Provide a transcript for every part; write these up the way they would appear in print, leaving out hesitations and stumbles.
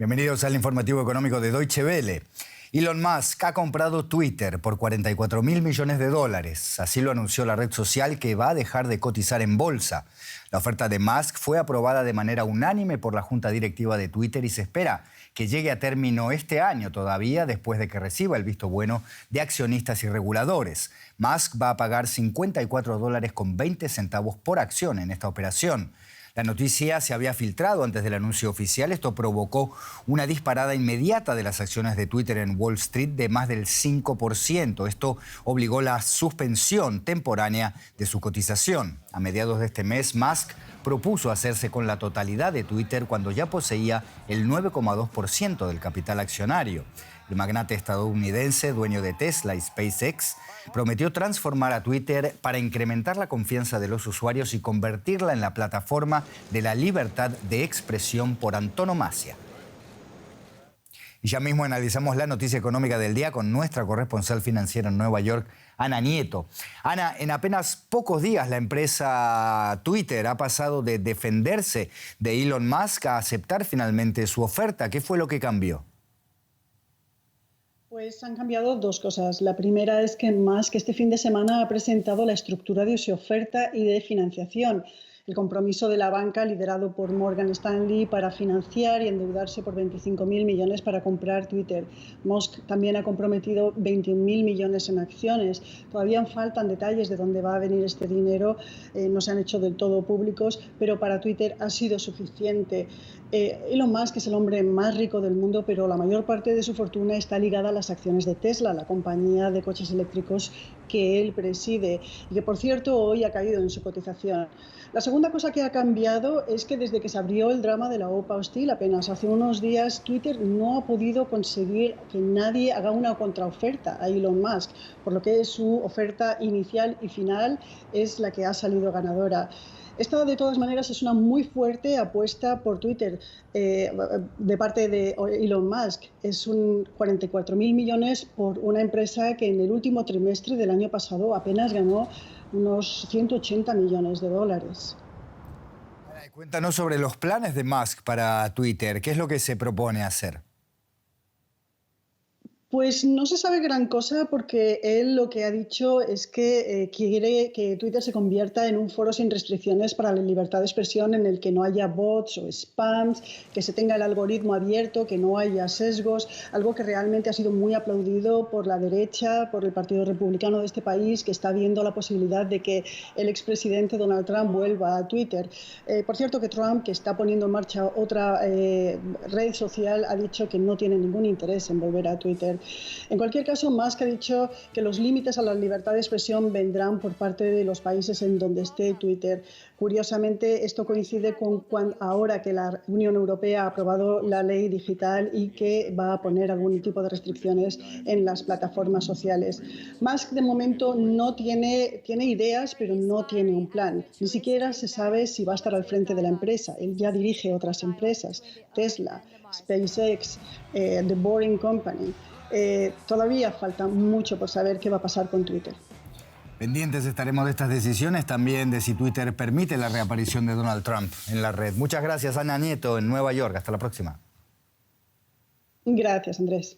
Bienvenidos al informativo económico de Deutsche Welle. Elon Musk ha comprado Twitter por 44.000 millones de dólares. Así lo anunció la red social, que va a dejar de cotizar en bolsa. La oferta de Musk fue aprobada de manera unánime por la junta directiva de Twitter y se espera que llegue a término este año todavía, después de que reciba el visto bueno de accionistas y reguladores. Musk va a pagar $54.20 por acción en esta operación. La noticia se había filtrado antes del anuncio oficial. Esto provocó una disparada inmediata de las acciones de Twitter en Wall Street de más del 5%. Esto obligó la suspensión temporánea de su cotización. A mediados de este mes, Musk propuso hacerse con la totalidad de Twitter cuando ya poseía el 9,2% del capital accionario. El magnate estadounidense, dueño de Tesla y SpaceX, prometió transformar a Twitter para incrementar la confianza de los usuarios y convertirla en la plataforma de la libertad de expresión por antonomasia. Y ya mismo analizamos la noticia económica del día con nuestra corresponsal financiera en Nueva York, Ana Nieto. Ana, en apenas pocos días la empresa Twitter ha pasado de defenderse de Elon Musk a aceptar finalmente su oferta. ¿Qué fue lo que cambió? Pues han cambiado dos cosas. La primera es que Musk este fin de semana ha presentado la estructura de su oferta y de financiación. El compromiso de la banca, liderado por Morgan Stanley, para financiar y endeudarse por 25.000 millones para comprar Twitter. Musk también ha comprometido 21.000 millones en acciones. Todavía faltan detalles de dónde va a venir este dinero, no se han hecho del todo públicos, pero para Twitter ha sido suficiente. Elon Musk es el hombre más rico del mundo, pero la mayor parte de su fortuna está ligada a las acciones de Tesla, la compañía de coches eléctricos que él preside y que, por cierto, hoy ha caído en su cotización. La segunda cosa que ha cambiado es que desde que se abrió el drama de la OPA hostil, apenas hace unos días, Twitter no ha podido conseguir que nadie haga una contraoferta a Elon Musk, por lo que su oferta inicial y final es la que ha salido ganadora. Esta, de todas maneras, es una muy fuerte apuesta por Twitter de parte de Elon Musk. Es un 44.000 millones por una empresa que en el último trimestre del año pasado apenas ganó unos 180 millones de dólares. Cuéntanos sobre los planes de Musk para Twitter. ¿Qué es lo que se propone hacer? Pues no se sabe gran cosa porque él lo que ha dicho es que quiere que Twitter se convierta en un foro sin restricciones para la libertad de expresión, en el que no haya bots o spams, que se tenga el algoritmo abierto, que no haya sesgos, algo que realmente ha sido muy aplaudido por la derecha, por el Partido Republicano de este país, que está viendo la posibilidad de que el expresidente Donald Trump vuelva a Twitter. Por cierto, que Trump, que está poniendo en marcha otra red social, ha dicho que no tiene ningún interés en volver a Twitter. En cualquier caso, Musk ha dicho que los límites a la libertad de expresión vendrán por parte de los países en donde esté Twitter. Curiosamente, esto coincide con ahora que la Unión Europea ha aprobado la ley digital y que va a poner algún tipo de restricciones en las plataformas sociales. Musk, de momento, no tiene ideas, pero no tiene un plan. Ni siquiera se sabe si va a estar al frente de la empresa. Él ya dirige otras empresas, Tesla, SpaceX, The Boring Company. Todavía falta mucho por saber qué va a pasar con Twitter. Pendientes estaremos de estas decisiones, también de si Twitter permite la reaparición de Donald Trump en la red. Muchas gracias, Ana Nieto, en Nueva York. Hasta la próxima. Gracias, Andrés.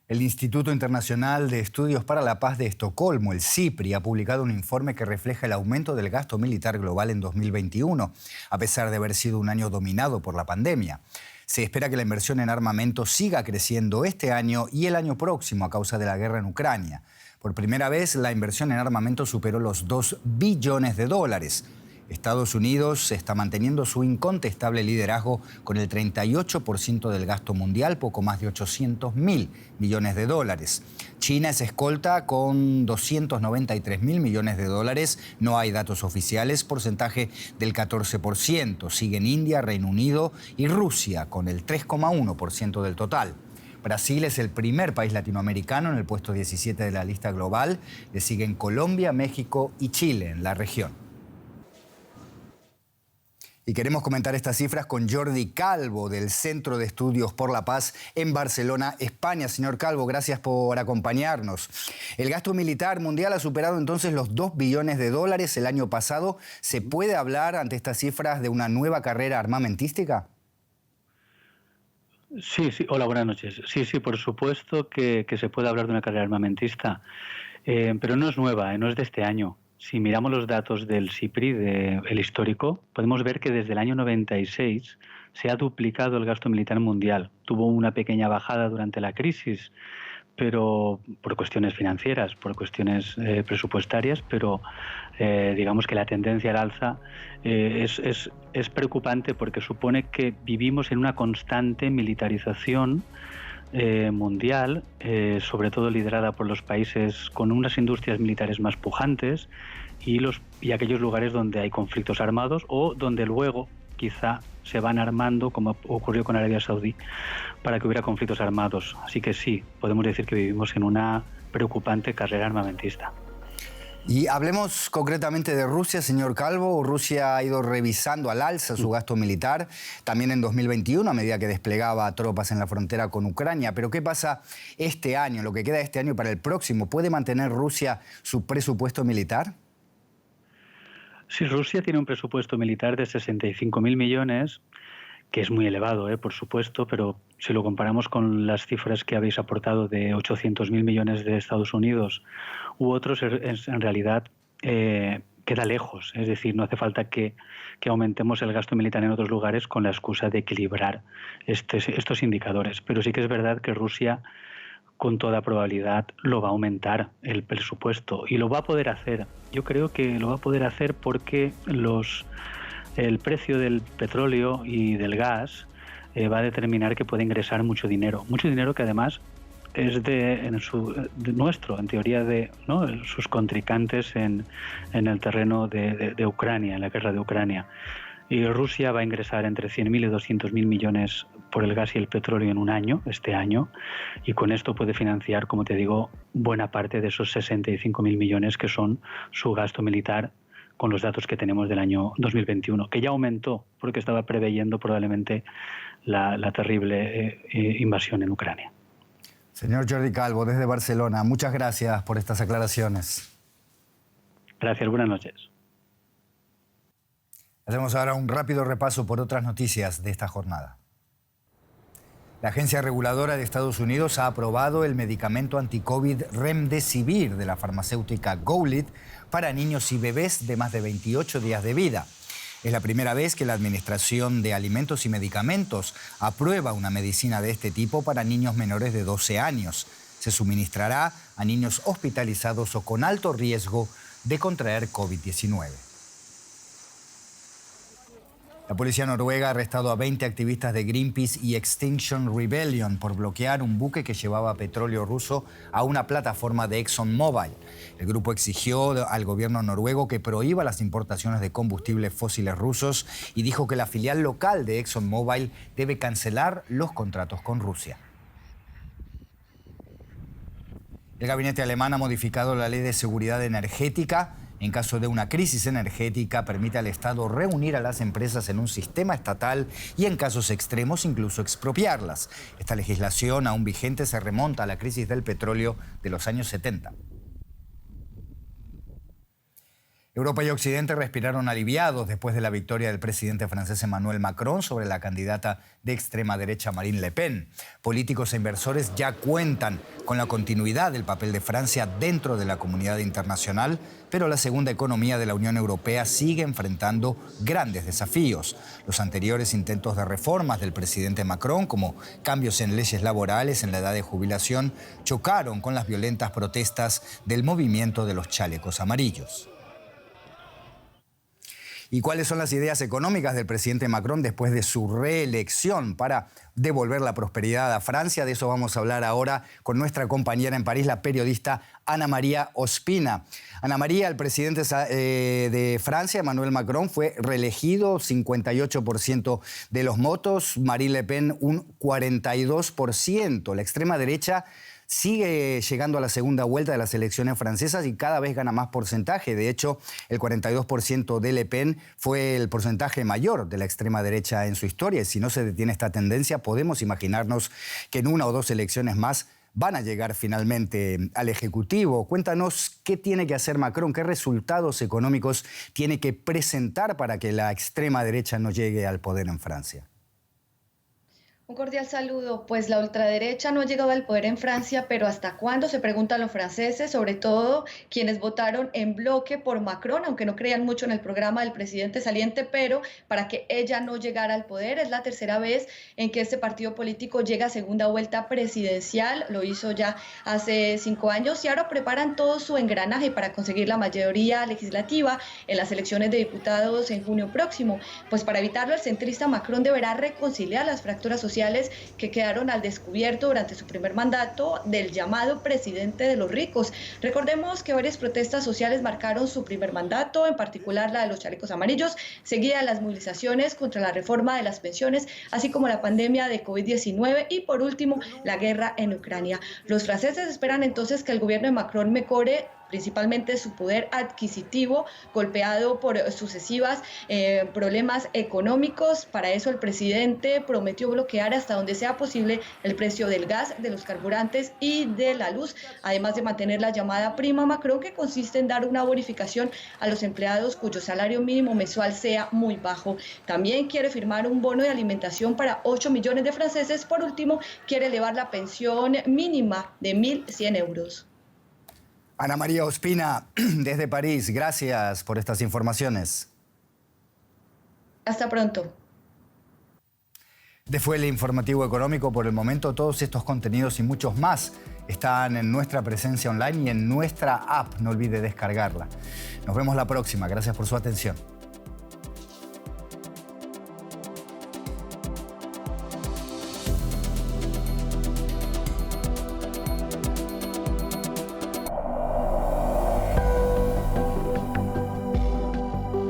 El Instituto Internacional de Estudios para la Paz de Estocolmo, el CIPRI, ha publicado un informe que refleja el aumento del gasto militar global en 2021, a pesar de haber sido un año dominado por la pandemia. Se espera que la inversión en armamento siga creciendo este año y el año próximo a causa de la guerra en Ucrania. Por primera vez, la inversión en armamento superó los 2 billones de dólares. Estados Unidos está manteniendo su incontestable liderazgo con el 38% del gasto mundial, poco más de 800.000 millones de dólares. China es escolta con 293.000 millones de dólares. No hay datos oficiales, porcentaje del 14%. Siguen India, Reino Unido y Rusia con el 3,1% del total. Brasil es el primer país latinoamericano en el puesto 17 de la lista global. Le siguen Colombia, México y Chile en la región. Y queremos comentar estas cifras con Jordi Calvo, del Centro de Estudios por la Paz en Barcelona, España. Señor Calvo, gracias por acompañarnos. El gasto militar mundial ha superado entonces los 2 billones de dólares el año pasado. ¿Se puede hablar ante estas cifras de una nueva carrera armamentística? Sí, sí. Hola, buenas noches. Sí, sí, por supuesto que se puede hablar de una carrera armamentista, pero no es nueva, no es de este año. Si miramos los datos del SIPRI, el histórico, podemos ver que desde el año 96 se ha duplicado el gasto militar mundial. Tuvo una pequeña bajada durante la crisis, pero por cuestiones financieras, por cuestiones presupuestarias, pero digamos que la tendencia al alza es preocupante porque supone que vivimos en una constante militarización mundial, sobre todo liderada por los países con unas industrias militares más pujantes y aquellos lugares donde hay conflictos armados o donde luego quizá se van armando, como ocurrió con Arabia Saudí, para que hubiera conflictos armados. Así que sí, podemos decir que vivimos en una preocupante carrera armamentista. Y hablemos concretamente de Rusia, señor Calvo. Rusia ha ido revisando al alza su gasto militar, también en 2021, a medida que desplegaba tropas en la frontera con Ucrania. Pero ¿qué pasa este año, lo que queda de este año para el próximo? ¿Puede mantener Rusia su presupuesto militar? Sí, Rusia tiene un presupuesto militar de 65.000 millones, que es muy elevado, por supuesto, pero si lo comparamos con las cifras que habéis aportado de 800.000 millones de Estados Unidos u otros, en realidad queda lejos. Es decir, no hace falta que aumentemos el gasto militar en otros lugares con la excusa de equilibrar estos indicadores. Pero sí que es verdad que Rusia, con toda probabilidad, lo va a aumentar el presupuesto y lo va a poder hacer. Yo creo que lo va a poder hacer porque el precio del petróleo y del gas va a determinar que puede ingresar mucho dinero que además es de nuestro, en teoría, ¿no?, sus contrincantes en el terreno de Ucrania, en la guerra de Ucrania. Y Rusia va a ingresar entre 100.000 y 200.000 millones por el gas y el petróleo en un año, este año, y con esto puede financiar, como te digo, buena parte de esos 65.000 millones que son su gasto militar, con los datos que tenemos del año 2021, que ya aumentó porque estaba preveyendo probablemente la terrible invasión en Ucrania. Señor Jordi Calvo, desde Barcelona, muchas gracias por estas aclaraciones. Gracias, buenas noches. Hacemos ahora un rápido repaso por otras noticias de esta jornada. La Agencia Reguladora de Estados Unidos ha aprobado el medicamento anti-COVID Remdesivir de la farmacéutica Gowlit para niños y bebés de más de 28 días de vida. Es la primera vez que la Administración de Alimentos y Medicamentos aprueba una medicina de este tipo para niños menores de 12 años. Se suministrará a niños hospitalizados o con alto riesgo de contraer COVID-19. La policía noruega ha arrestado a 20 activistas de Greenpeace y Extinction Rebellion por bloquear un buque que llevaba petróleo ruso a una plataforma de ExxonMobil. El grupo exigió al gobierno noruego que prohíba las importaciones de combustibles fósiles rusos y dijo que la filial local de ExxonMobil debe cancelar los contratos con Rusia. El gabinete alemán ha modificado la ley de seguridad energética. En caso de una crisis energética, permite al Estado reunir a las empresas en un sistema estatal y en casos extremos incluso expropiarlas. Esta legislación, aún vigente, se remonta a la crisis del petróleo de los años 70. Europa y Occidente respiraron aliviados después de la victoria del presidente francés Emmanuel Macron sobre la candidata de extrema derecha Marine Le Pen. Políticos e inversores ya cuentan con la continuidad del papel de Francia dentro de la comunidad internacional, pero la segunda economía de la Unión Europea sigue enfrentando grandes desafíos. Los anteriores intentos de reformas del presidente Macron, como cambios en leyes laborales, en la edad de jubilación, chocaron con las violentas protestas del movimiento de los chalecos amarillos. ¿Y cuáles son las ideas económicas del presidente Macron después de su reelección para devolver la prosperidad a Francia? De eso vamos a hablar ahora con nuestra compañera en París, la periodista Ana María Ospina. Ana María, el presidente de Francia, Emmanuel Macron, fue reelegido, 58% de los votos, Marine Le Pen un 42%. La extrema derecha sigue llegando a la segunda vuelta de las elecciones francesas y cada vez gana más porcentaje. De hecho, el 42% de Le Pen fue el porcentaje mayor de la extrema derecha en su historia. Y si no se detiene esta tendencia, podemos imaginarnos que en una o dos elecciones más van a llegar finalmente al Ejecutivo. Cuéntanos qué tiene que hacer Macron, qué resultados económicos tiene que presentar para que la extrema derecha no llegue al poder en Francia. Un cordial saludo. Pues la ultraderecha no ha llegado al poder en Francia, pero ¿hasta cuándo? Se preguntan los franceses, sobre todo quienes votaron en bloque por Macron, aunque no creían mucho en el programa del presidente saliente, pero para que ella no llegara al poder. Es la tercera vez en que este partido político llega a segunda vuelta presidencial, lo hizo ya hace 5 años y ahora preparan todo su engranaje para conseguir la mayoría legislativa en las elecciones de diputados en junio próximo. Pues para evitarlo, el centrista Macron deberá reconciliar las fracturas sociales que quedaron al descubierto durante su primer mandato del llamado presidente de los ricos. Recordemos que varias protestas sociales marcaron su primer mandato, en particular la de los chalecos amarillos, seguida de las movilizaciones contra la reforma de las pensiones, así como la pandemia de COVID-19 y por último la guerra en Ucrania. Los franceses esperan entonces que el gobierno de Macron mejore principalmente su poder adquisitivo, golpeado por sucesivas problemas económicos. Para eso el presidente prometió bloquear hasta donde sea posible el precio del gas, de los carburantes y de la luz, además de mantener la llamada prima Macron, que consiste en dar una bonificación a los empleados cuyo salario mínimo mensual sea muy bajo. También quiere firmar un bono de alimentación para 8 millones de franceses. Por último, quiere elevar la pensión mínima de 1.100 euros. Ana María Ospina, desde París, gracias por estas informaciones. Hasta pronto. Fue el informativo económico por el momento. Todos estos contenidos y muchos más están en nuestra presencia online y en nuestra app. No olvide descargarla. Nos vemos la próxima. Gracias por su atención.